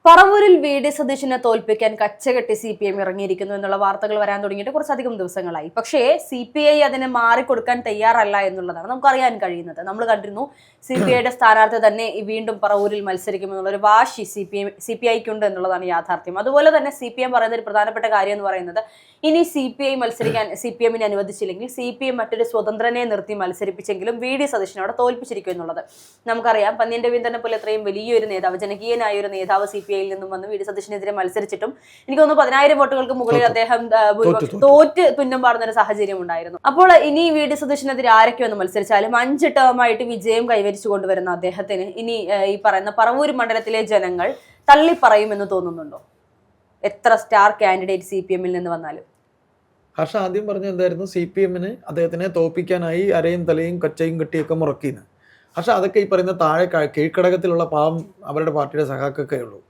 പറവൂരിൽ VD. സതീശനെ തോൽപ്പിക്കാൻ കച്ചകെട്ടി CPM ഇറങ്ങിയിരിക്കുന്നു എന്നുള്ള വാർത്തകൾ വരാൻ തുടങ്ങിയിട്ട് കുറച്ചധികം ദിവസങ്ങളായി. പക്ഷേ CPI അതിനെ മാറിക്കൊടുക്കാൻ തയ്യാറല്ല എന്നുള്ളതാണ് നമുക്കറിയാൻ കഴിയുന്നത്. നമ്മൾ കണ്ടിരുന്നു CPIയുടെ സ്ഥാനാർത്ഥി തന്നെ വീണ്ടും പറവൂരിൽ മത്സരിക്കുമെന്നുള്ള ഒരു വാശി CPIക്കുണ്ട് എന്നുള്ളതാണ് യാഥാർത്ഥ്യം. അതുപോലെ തന്നെ CPM പറയുന്ന ഒരു പ്രധാനപ്പെട്ട കാര്യം എന്ന് പറയുന്നത് ഇനി CPI മത്സരിക്കാൻ CPMനെ അനുവദിച്ചില്ലെങ്കിൽ CPM മറ്റൊരു സ്വതന്ത്രനെ നിർത്തി മത്സരിപ്പിച്ചെങ്കിലും വി.ഡി. സതീശനെ അവിടെ തോൽപ്പിച്ചിരിക്കും എന്നുള്ളത് നമുക്കറിയാം. പന്ന്യൻ രവീന്ദ്രനെ പോലെ അത്രയും വലിയൊരു നേതാവ്, ജനകീയനായ ഒരു നേതാവ് CPIയിൽ നിന്നും വന്ന് വി.ഡി. സതീശനെതിരെ മത്സരിച്ചിട്ടും എനിക്ക് തോന്നുന്നു 10,000 വോട്ടുകൾക്ക് മുകളിൽ അദ്ദേഹം തോറ്റ് തുന്നം പാടുന്ന ഒരു സാഹചര്യം ഉണ്ടായിരുന്നു. അപ്പോൾ ഇനി വി.ഡി. സതീശനെതിരെ ആരൊക്കെ വന്ന് മത്സരിച്ചാലും 5 ടേമായിട്ട് വിജയം കൈവരിച്ചു കൊണ്ടുവരുന്ന അദ്ദേഹത്തിന് ഇനി ഈ പറയുന്ന പറവൂർ മണ്ഡലത്തിലെ ജനങ്ങൾ തള്ളിപ്പറയുമെന്ന് തോന്നുന്നുണ്ടോ? എത്ര സ്റ്റാർ കാൻഡിഡേറ്റ് CPMൽ നിന്ന് വന്നാലും. ഹർഷ ആദ്യം പറഞ്ഞ എന്തായിരുന്നു, CPMന് അദ്ദേഹത്തിനെ തോൽപ്പിക്കാനായി അരയും തലയും കൊച്ചയും കെട്ടിയൊക്കെ മുറക്കിന്ന്. പക്ഷെ അതൊക്കെ ഈ പറയുന്ന താഴെ കീഴ്ഘടകത്തിലുള്ള പാവം അവരുടെ പാർട്ടിയുടെ സഖാക്കൊക്കെ ഉള്ളൂ.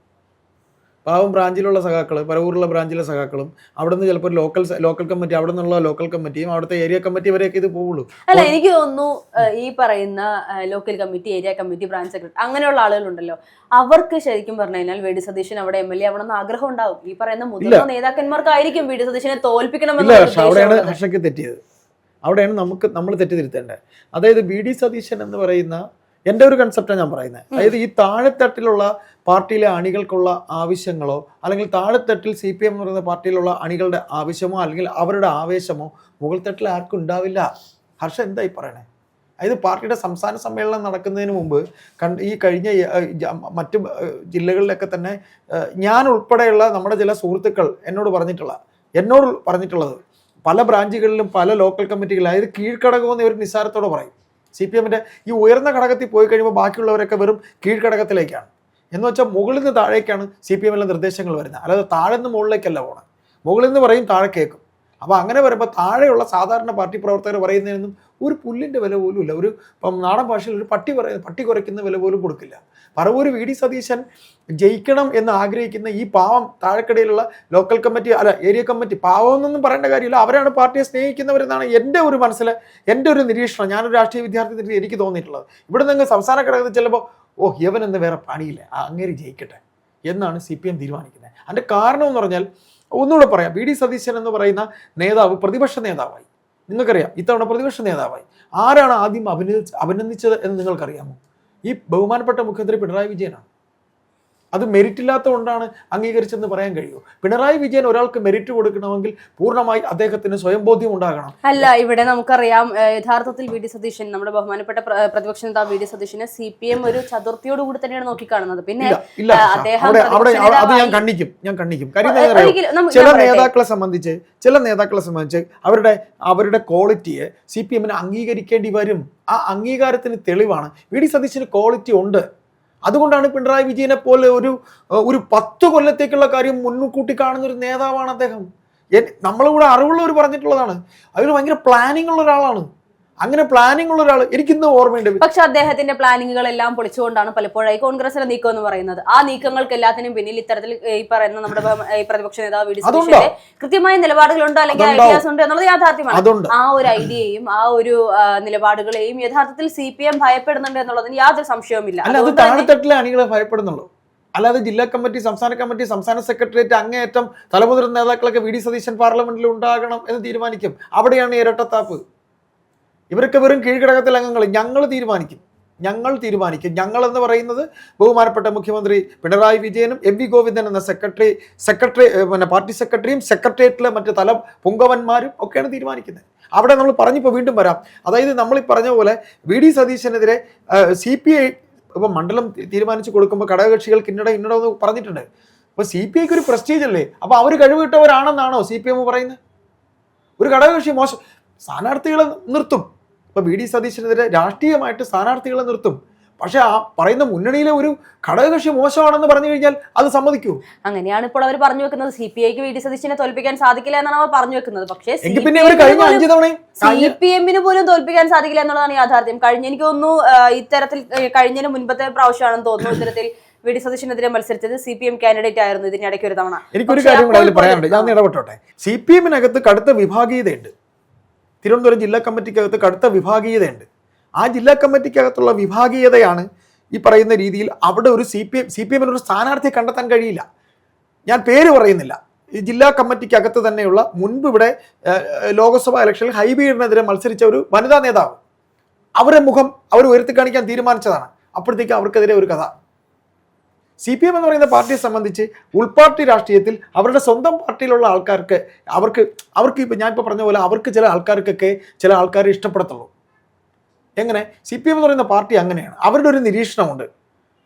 പാവം ബ്രാഞ്ചിലുള്ള സഖാക്കൾ, പരവൂരിലുള്ള ബ്രാഞ്ചിലെ സഖാക്കളും അവിടെ നിന്ന് ചിലപ്പോൾ ലോക്കൽ കമ്മിറ്റി, അവിടെ നിന്നുള്ള ലോക്കൽ കമ്മിറ്റിയും അവിടുത്തെ ഏരിയ കമ്മിറ്റി വരെയൊക്കെ ഇത് പോവുള്ളൂ. അല്ല, എനിക്ക് തോന്നുന്നു ഈ പറയുന്ന local committee, area committee, branch secretary അങ്ങനെയുള്ള ആളുകളുണ്ടല്ലോ, അവർക്ക് ശരിക്കും പറഞ്ഞു കഴിഞ്ഞാൽ വി.ഡി. സതീശൻ അവിടെ MLA ആവണമെന്ന് ആഗ്രഹം ഉണ്ടാവും. ഈ പറയുന്ന മുതിർന്ന നേതാക്കന്മാർക്കായിരിക്കും വി.ഡി. സതീശനെ തോൽപ്പിക്കണമെന്ന്. അവിടെയാണ് ഹർഷയ്ക്ക് തെറ്റിയത്. അവിടെയാണ് നമ്മൾ തെറ്റിദ്ധരുത്തേണ്ടത്. അതായത് വി.ഡി. സതീശൻ എന്ന് പറയുന്ന എൻ്റെ ഒരു കൺസെപ്റ്റാണ് ഞാൻ പറയുന്നത്. അതായത് ഈ താഴെത്തട്ടിലുള്ള പാർട്ടിയിലെ അണികൾക്കുള്ള ആവശ്യങ്ങളോ അല്ലെങ്കിൽ താഴെത്തട്ടിൽ CPM എന്ന് പറയുന്ന പാർട്ടിയിലുള്ള അണികളുടെ ആവശ്യമോ അല്ലെങ്കിൽ അവരുടെ ആവേശമോ മുകൾ തട്ടിൽ ആർക്കും ഉണ്ടാവില്ല. ഹർഷ എന്തായി പറയണേ? അതായത് പാർട്ടിയുടെ സംസ്ഥാന സമ്മേളനം നടക്കുന്നതിന് മുമ്പ് ഈ കഴിഞ്ഞ മറ്റു ജില്ലകളിലൊക്കെ തന്നെ ഞാൻ ഉൾപ്പെടെയുള്ള നമ്മുടെ ചില സുഹൃത്തുക്കൾ എന്നോട് പറഞ്ഞിട്ടുള്ളത് പല ബ്രാഞ്ചുകളിലും പല ലോക്കൽ കമ്മിറ്റികളിൽ, അതായത് കീഴ്ഘടകമെന്ന് ഒരു നിസ്സാരത്തോടെ പറയും. CPMൻ്റെ ഈ ഉയർന്ന ഘടകത്തിൽ പോയി കഴിയുമ്പോൾ ബാക്കിയുള്ളവരൊക്കെ വെറും കീഴ്ഘടകത്തിലേക്കാണ്. എന്ന് വെച്ചാൽ മുകളിൽ നിന്ന് താഴേക്കാണ് CPMലെ നിർദ്ദേശങ്ങൾ വരുന്നത്, അല്ലാതെ താഴെ നിന്ന് മുകളിലേക്കല്ല പോകണം. മുകളിൽ നിന്ന് പറയും, താഴെ കേൾക്കും. അപ്പോൾ അങ്ങനെ വരുമ്പോൾ താഴെയുള്ള സാധാരണ പാർട്ടി പ്രവർത്തകർ പറയുന്നതിനൊന്നും ഒരു പുല്ലിൻ്റെ വില പോലും ഇല്ല. ഒരു നാടൻ ഭാഷയിൽ ഒരു പട്ടി കുറയ്ക്കുന്ന വില പോലും കൊടുക്കില്ല. പറവൂർ വി.ഡി. സതീശൻ ജയിക്കണം എന്ന് ആഗ്രഹിക്കുന്ന ഈ പാവം താഴെക്കടയിലുള്ള ലോക്കൽ കമ്മിറ്റി, അല്ല ഏരിയ കമ്മിറ്റി, പാവം എന്നൊന്നും പറയേണ്ട കാര്യമില്ല, അവരാണ് പാർട്ടിയെ സ്നേഹിക്കുന്നവരെന്നാണ് എൻ്റെ ഒരു എൻ്റെ ഒരു നിരീക്ഷണം. ഞാനൊരു രാഷ്ട്രീയ വിദ്യാർത്ഥി എനിക്ക് തോന്നിയിട്ടുള്ളത്. ഇവിടെ നിങ്ങൾ സംസ്ഥാന ഘടകത്തിൽ ചെല്ലുമ്പോൾ യവനെന്ന് വേറെ പണിയില്ല, അങ്ങേര് ജയിക്കട്ടെ എന്നാണ് CPM തീരുമാനിക്കുന്നത്. അതിൻ്റെ കാരണം എന്ന് പറഞ്ഞാൽ ഒന്നുകൂടെ പറയാം, വി.ഡി. സതീശൻ എന്ന് പറയുന്ന നേതാവ് പ്രതിപക്ഷ നേതാവായി. നിങ്ങൾക്കറിയാം, ഇത്തവണ പ്രതിപക്ഷ നേതാവായി. ആരാണ് ആദ്യം അഭിനന്ദിച്ചത് എന്ന് നിങ്ങൾക്കറിയാമോ? ഈ ബഹുമാനപ്പെട്ട മുഖ്യമന്ത്രി പിണറായി വിജയനാണ്. അത് മെറിറ്റ് ഇല്ലാത്തതുകൊണ്ടാണ് അംഗീകരിച്ചെന്ന് പറയാൻ കഴിയുമോ? പിണറായി വിജയൻ ഒരാൾക്ക് മെറിറ്റ് കൊടുക്കണമെങ്കിൽ പൂർണ്ണമായി അദ്ദേഹത്തിന് സ്വയം ബോധ്യം ഉണ്ടാകണം. അല്ല, ഇവിടെ നമുക്കറിയാം യഥാർത്ഥത്തിൽ വി.ഡി. സതീശൻ, നമ്മുടെ ബഹുമാനപ്പെട്ട പ്രതിപക്ഷ നേതാവ് വി.ഡി. സതീശനെ CPM ഒരു ചതുർത്ഥിയോട് കൂടി തന്നെയാണ് നോക്കിക്കാണുന്നത്. പിന്നെ അത് ഞാൻ കണ്ണിക്കും. കാര്യം ചില നേതാക്കളെ സംബന്ധിച്ച് അവരുടെ ക്വാളിറ്റിയെ CPMന് അംഗീകരിക്കേണ്ടി വരും. ആ അംഗീകാരത്തിന് തെളിവാണ് വി.ഡി. സതീശന് ക്വാളിറ്റി ഉണ്ട്. അതുകൊണ്ടാണ് പിണറായി വിജയനെ പോലെ ഒരു 10 കൊല്ലത്തേക്കുള്ള കാര്യം മുൻകൂട്ടി കാണുന്ന ഒരു നേതാവാണ് അദ്ദേഹം. നമ്മളിവിടെ അറിവുള്ളവർ പറഞ്ഞിട്ടുള്ളതാണ്. അതിന് ഭയങ്കര പ്ലാനിങ് ഉള്ള ഒരാളാണ്. അങ്ങനെ പ്ലാനിങ് ഉള്ള ഒരാൾ എനിക്കിന്ന് ഓർമ്മയുണ്ട്. പക്ഷെ അദ്ദേഹത്തിന്റെ പ്ലാനിങ്ങുകളെല്ലാം പൊളിച്ചുകൊണ്ടാണ് പലപ്പോഴായി കോൺഗ്രസിന്റെ നീക്കം എന്ന് പറയുന്നത്. ആ നീക്കങ്ങൾക്ക് എല്ലാത്തിനും പിന്നിൽ ഇത്തരത്തിൽ ഈ പറയുന്ന നമ്മുടെ പ്രതിപക്ഷ നേതാവ് വി.ഡി. സതീശന്റെ കൃത്യമായ നിലപാടുകളുണ്ടോ അല്ലെങ്കിൽ ഐഡിയാസ് ഉണ്ടോ എന്നുള്ളത് യാഥാർത്ഥ്യമാണ്. ആ ഒരു ഐഡിയയും ആ ഒരു നിലപാടുകളെയും യഥാർത്ഥത്തിൽ CPM ഭയപ്പെടുന്നുണ്ട് എന്നുള്ളതിന് യാതൊരു സംശയവുമില്ല. അല്ലാതെ താഴെത്തട്ടിലെ അണികളെ ഭയപ്പെടുന്നുള്ളൂ, അല്ലാതെ ജില്ലാ കമ്മിറ്റി, സംസ്ഥാന കമ്മിറ്റി, സംസ്ഥാന സെക്രട്ടേറിയറ്റ് അങ്ങേയറ്റം തലമുതിർന്ന നേതാക്കളൊക്കെ വി.ഡി. സതീശൻ പാർലമെന്റിൽ ഉണ്ടാകണം എന്ന് തീരുമാനിക്കും. അവിടെയാണ് ഇരട്ടത്താപ്പ്. ഇവരൊക്കെ വെറും കീഴ്ഘടകത്തിലെ അംഗങ്ങൾ. ഞങ്ങൾ തീരുമാനിക്കും. ഞങ്ങൾ എന്ന് പറയുന്നത് ബഹുമാനപ്പെട്ട മുഖ്യമന്ത്രി പിണറായി വിജയനും MV ഗോവിന്ദൻ എന്ന പാർട്ടി സെക്രട്ടറിയും സെക്രട്ടേറിയറ്റിലെ മറ്റ് പുങ്കവന്മാരും ഒക്കെയാണ് തീരുമാനിക്കുന്നത്. അവിടെ നമ്മൾ പറഞ്ഞിപ്പോൾ വീണ്ടും വരാം. അതായത് നമ്മൾ ഈ പറഞ്ഞ പോലെ വി.ഡി. സതീശനെതിരെ CPI ഇപ്പം മണ്ഡലം തീരുമാനിച്ചു കൊടുക്കുമ്പോൾ ഘടകകക്ഷികൾക്ക് ഇന്നടമെന്ന് പറഞ്ഞിട്ടുണ്ട്. അപ്പോൾ CPIക്ക് ഒരു പ്രസ്റ്റീജ് അല്ലേ? അപ്പോൾ അവർ കഴിവിട്ടവരാണെന്നാണോ CPM പറയുന്നത്? ഒരു ഘടകകക്ഷി മോശം സ്ഥാനാർത്ഥികളെ നിർത്തും. ഇപ്പോൾ വി.ഡി. സതീശനെതിരെ രാഷ്ട്രീയമായിട്ട് സ്ഥാനാർത്ഥികളെ നിർത്തും. പക്ഷെ ആ പറയുന്ന മുന്നണിയിലെ ഒരു ഘടകകക്ഷി മോശമാണെന്ന് പറഞ്ഞു കഴിഞ്ഞാൽ അത് സമ്മതിക്കൂ? അങ്ങനെയാണ് ഇപ്പോൾ അവർ പറഞ്ഞു വെക്കുന്നത്. CPIക്ക് വി.ഡി. സതീശനെ തോൽപ്പിക്കാൻ സാധിക്കില്ല എന്നാണ് അവർ പറഞ്ഞു വെക്കുന്നത്. പക്ഷേ CPMന് പോലും തോൽപ്പിക്കാൻ സാധിക്കില്ല എന്നുള്ളതാണ് യാഥാർത്ഥ്യം. എനിക്ക് തോന്നുന്നു ഇത്തരത്തിൽ കഴിഞ്ഞതിന് മുൻപത്തെ പ്രാവശ്യമാണെന്ന് തോന്നുന്നു ഇത്തരത്തിൽ വി.ഡി. സതീശനെതിരെ മത്സരിച്ചത് CPM കാൻഡിഡേറ്റ് ആയിരുന്നു ഇതിനിടയ്ക്ക് ഒരു തവണ. എനിക്കൊരു കാര്യം കൂടെ അതിൽ പറയാനുണ്ട്, ഞാൻ ഇടപെട്ടോട്ടെ. CPMനകത്ത് കടുത്ത വിഭാഗീയതയുണ്ട്. തിരുവനന്തപുരം ജില്ലാ കമ്മിറ്റിക്കകത്ത് കടുത്ത വിഭാഗീയതയുണ്ട്. ആ ജില്ലാ കമ്മിറ്റിക്കകത്തുള്ള വിഭാഗീയതയാണ് ഈ പറയുന്ന രീതിയിൽ അവിടെ ഒരു സി പി എമ്മിന് ഒരു സ്ഥാനാർത്ഥിയെ കണ്ടെത്താൻ കഴിയില്ല. ഞാൻ പേര് പറയുന്നില്ല. ഈ ജില്ലാ കമ്മിറ്റിക്കകത്ത് തന്നെയുള്ള മുൻപ് ഇവിടെ ലോക്സഭാ ഇലക്ഷനിൽ ഹൈബീഡിനെതിരെ മത്സരിച്ച ഒരു വനിതാ നേതാവ്, അവരെ മുഖം അവർ ഉയർത്തി കാണിക്കാൻ തീരുമാനിച്ചതാണ്. അപ്പോഴത്തേക്ക് അവർക്കെതിരെ ഒരു കഥ. സി പി എം എന്ന് പറയുന്ന പാർട്ടിയെ സംബന്ധിച്ച് ഉൾപാർട്ടി രാഷ്ട്രീയത്തിൽ അവരുടെ സ്വന്തം പാർട്ടിയിലുള്ള ആൾക്കാർക്ക് അവർക്ക് ഇപ്പം ഞാനിപ്പോൾ പറഞ്ഞ പോലെ അവർക്ക് ചില ആൾക്കാരെ ഇഷ്ടപ്പെടത്തുള്ളൂ. എങ്ങനെ? സി പി എം എന്ന് പറയുന്ന പാർട്ടി അങ്ങനെയാണ്. അവരുടെ ഒരു നിരീക്ഷണമുണ്ട്,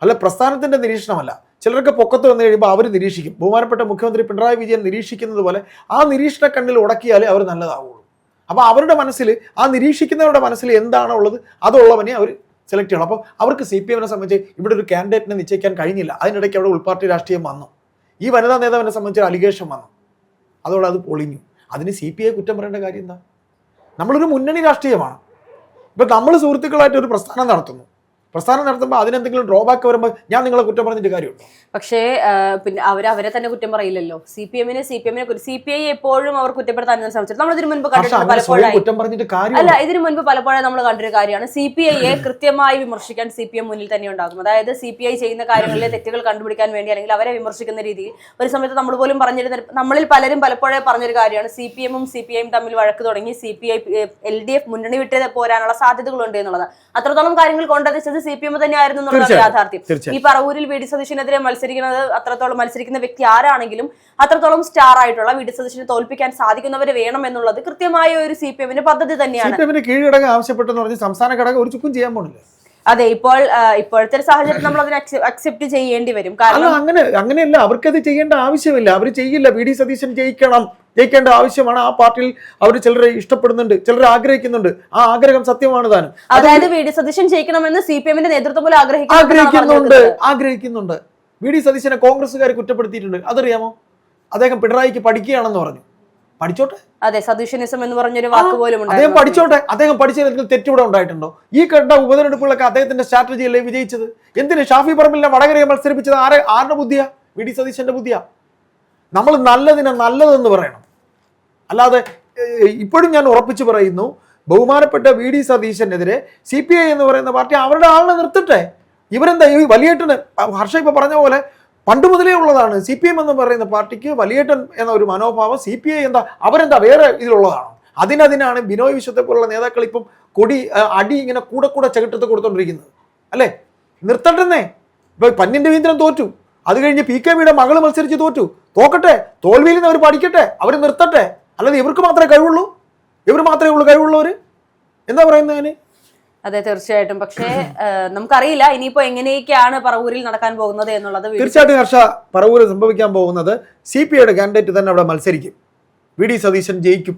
അല്ല പ്രസ്ഥാനത്തിൻ്റെ നിരീക്ഷണമല്ല. ചിലർക്ക് പൊക്കത്ത് വന്നു കഴിയുമ്പോൾ അവർ നിരീക്ഷിക്കും. ബഹുമാനപ്പെട്ട മുഖ്യമന്ത്രി പിണറായി വിജയൻ നിരീക്ഷിക്കുന്നത് പോലെ ആ നിരീക്ഷണ കണ്ണിൽ ഉടക്കിയാലേ അവർ നല്ലതാവുള്ളൂ. അപ്പോൾ അവരുടെ മനസ്സിൽ, ആ നിരീക്ഷിക്കുന്നവരുടെ മനസ്സിൽ എന്താണോ ഉള്ളത് അതുള്ളവനെ അവർ സെലക്ട് ചെയ്യണം. അപ്പോൾ അവർക്ക് സി പി എമ്മിനെ സംബന്ധിച്ച് ഇവിടെ ഒരു കാൻഡിഡേറ്റിനെ നിശ്ചയിക്കാൻ കഴിഞ്ഞില്ല. അതിനിടയ്ക്ക് അവിടെ ഉൾപാർട്ടി രാഷ്ട്രീയം വന്നു. ഈ വനിതാ നേതാവിനെ സംബന്ധിച്ച് ഒരു അലിഗേഷൻ വന്നു, അതോടെ അത് പൊളിഞ്ഞു. അതിന് സി പി ഐ കുറ്റം പറയേണ്ട കാര്യം എന്താ? നമ്മളൊരു മുന്നണി രാഷ്ട്രീയമാണ്. ഇപ്പം നമ്മൾ സുഹൃത്തുക്കളായിട്ട് ഒരു പ്രസ്ഥാനം നടത്തുമ്പോൾ അതിനെന്തെങ്കിലും ഡ്രോബാക്ക് വരുമ്പോൾ ഞാൻ നിങ്ങളെ കുറ്റം പറഞ്ഞിട്ട് കാര്യമുണ്ടോ? പക്ഷേ പിന്നെ അവരെ തന്നെ കുറ്റം പറയില്ലല്ലോ. സി പി ഐ എപ്പോഴും അവർ കുറ്റപ്പെടുത്താൻ ശ്രമിച്ചിട്ട് നമ്മൾ ഇതിനു മുൻപ് കണ്ടിട്ടുണ്ട് പലപ്പോഴായി. അല്ല, ഇതിനു മുൻപ് പലപ്പോഴായി നമ്മൾ കണ്ടൊരു കാര്യമാണ്, സി പി ഐയെ കൃത്യമായി വിമർശിക്കാൻ സി പി എം മുന്നിൽ തന്നെ ഉണ്ടാകും. അതായത് സി പി ഐ ചെയ്യുന്ന കാര്യങ്ങളിലെ തെറ്റുകൾ കണ്ടുപിടിക്കാൻ വേണ്ടി അല്ലെങ്കിൽ അവരെ വിമർശിക്കുന്ന രീതിയിൽ ഒരു സമയത്ത് നമ്മൾ പോലും പറഞ്ഞിരുന്ന, നമ്മളിൽ പലരും പലപ്പോഴേ പറഞ്ഞൊരു കാര്യമാണ്, സി പി എമ്മും സി പി ഐയും തമ്മിൽ വഴക്ക് തുടങ്ങി സി പി ഐ LDF മുന്നണി വിട്ട് പോരാനുള്ള സാധ്യതകളുണ്ട് എന്നുള്ളത്. അത്രത്തോളം കാര്യങ്ങൾ കൊണ്ടെത്തിച്ചത് സി പി എം തന്നെയായിരുന്നു എന്നുള്ള യാഥാർത്ഥ്യം. ഈ പറവൂരിൽ വി ഡി സതീശനെതിരെ മത്സരിക്കുന്ന വ്യക്തി ആരാണെങ്കിലും അത്രത്തോളം സ്റ്റാർ ആയിട്ടുള്ള വി ഡി സതീശനെ തോൽപ്പിക്കാൻ സാധിക്കുന്നവരെ വേണം എന്നുള്ളത് കൃത്യമായ ഒരു സി പി എമ്മിന്റെ പദ്ധതി തന്നെയാണ്. കീഴടങ്ങാൻ ആവശ്യപ്പെട്ടെന്ന് പറഞ്ഞ് സംസ്ഥാന ഘടകം ഒരു ചുക്കും ചെയ്യാൻ പോണില്ല. അതെ, ഇപ്പോഴത്തെ സാഹചര്യത്തിൽ നമ്മൾ അതിനെ അക്സെപ്റ്റ് ചെയ്യേണ്ടി വരും. കാരണം അങ്ങനെയല്ല, അവർക്കത് ചെയ്യേണ്ട ആവശ്യമില്ല. അവർ ചെയ്യില്ല. വി ഡി സതീശൻ ജയിക്കേണ്ട ആവശ്യമാണ്. ആ പാർട്ടിയിൽ അവർ ചിലരെ ഇഷ്ടപ്പെടുന്നുണ്ട്, ചിലർ ആഗ്രഹിക്കുന്നുണ്ട്. ആ ആഗ്രഹം സത്യമാണ് താനും. അതായത് വി ഡി സതീശൻ ജയിക്കണമെന്ന് സി പി എമ്മിന്റെ നേതൃത്വം പോലും ആഗ്രഹിക്കുന്നുണ്ട്. വി ഡി സതീശനെ കോൺഗ്രസ്സുകാർ കുറ്റപ്പെടുത്തിയിട്ടുണ്ട്. അതറിയാമോ? അദ്ദേഹം പിണറായിക്ക് പഠിക്കുകയാണെന്ന് പറഞ്ഞു. പഠിച്ചോട്ടെ. അതെ, സതീശനിസം എന്ന് പറഞ്ഞൊരു വാക്ക് പോലും അദ്ദേഹം പഠിച്ചോട്ടെ. അദ്ദേഹം പഠിച്ചതിൽ തെറ്റിവിടെ ഉണ്ടായിട്ടുണ്ടോ? ഈ കണ്ട ഉപതെരഞ്ഞെടുപ്പുകളൊക്കെ അദ്ദേഹത്തിന്റെ സ്ട്രാറ്റജിയല്ലേ വിജയിച്ചത്? എന്തിന് ഷാഫി പറമ്പിലിനെ വടകരയെ മത്സരിപ്പിച്ചത്? ആരുടെ ബുദ്ധിയാ? വി ഡി സതീശന്റെ ബുദ്ധിയാ. നമ്മൾ നല്ലതിനെ നല്ലതെന്ന് പറയണം. അല്ലാതെ ഇപ്പോഴും ഞാൻ ഉറപ്പിച്ചു പറയുന്നു, ബഹുമാനപ്പെട്ട വി ഡി സതീശനെതിരെ സി പി ഐ എന്ന് പറയുന്ന പാർട്ടി അവരുടെ ആളിനെ നിർത്തട്ടെ. ഇവരെന്താ ഈ വലിയേട്ടന്, ഹർഷ ഇപ്പൊ പറഞ്ഞ പോലെ പണ്ട് മുതലേ ഉള്ളതാണ് സി പി എം എന്ന് പറയുന്ന പാർട്ടിക്ക് വലിയേട്ടൻ എന്ന ഒരു മനോഭാവം. സി പി ഐ അവരെന്താ വേറെ ഇതിലുള്ളതാണോ? അതിനാണ് ബിനോയ് വിശ്വത്തെ പോലുള്ള നേതാക്കൾ ഇപ്പം അടി ഇങ്ങനെ കൂടെ ചകിട്ടത്ത് കൊടുത്തോണ്ടിരിക്കുന്നത്. അല്ലേ? നിർത്തട്ടെന്നേ. ഇപ്പൊ പന്ന്യൻ രവീന്ദ്രൻ തോറ്റു, അത് കഴിഞ്ഞ് PKB മകള് മത്സരിച്ച് തോക്കട്ടെ. തോൽവിയിൽ നിന്ന് അവർ പഠിക്കട്ടെ, അവർ നിർത്തട്ടെ. അല്ലാതെ ഇവർക്ക് മാത്രമേ കഴിവുള്ളൂ? ഇവർ മാത്രമേ ഉള്ളൂ കഴിവുള്ളവർ? എന്താ പറയുന്നതിന്? അതെ, തീർച്ചയായിട്ടും. പക്ഷേ നമുക്കറിയില്ല ഇനിയിപ്പോ എങ്ങനെയൊക്കെയാണ് പറവൂരിൽ നടക്കാൻ പോകുന്നത് എന്നുള്ളത്. തീർച്ചയായിട്ടും ഹർഷ, പറവൂരിൽ സംഭവിക്കാൻ പോകുന്നത് CPI കാൻഡിഡേറ്റ് തന്നെ അവിടെ മത്സരിക്കും. വി ഡി സതീശൻ ജയിക്കും.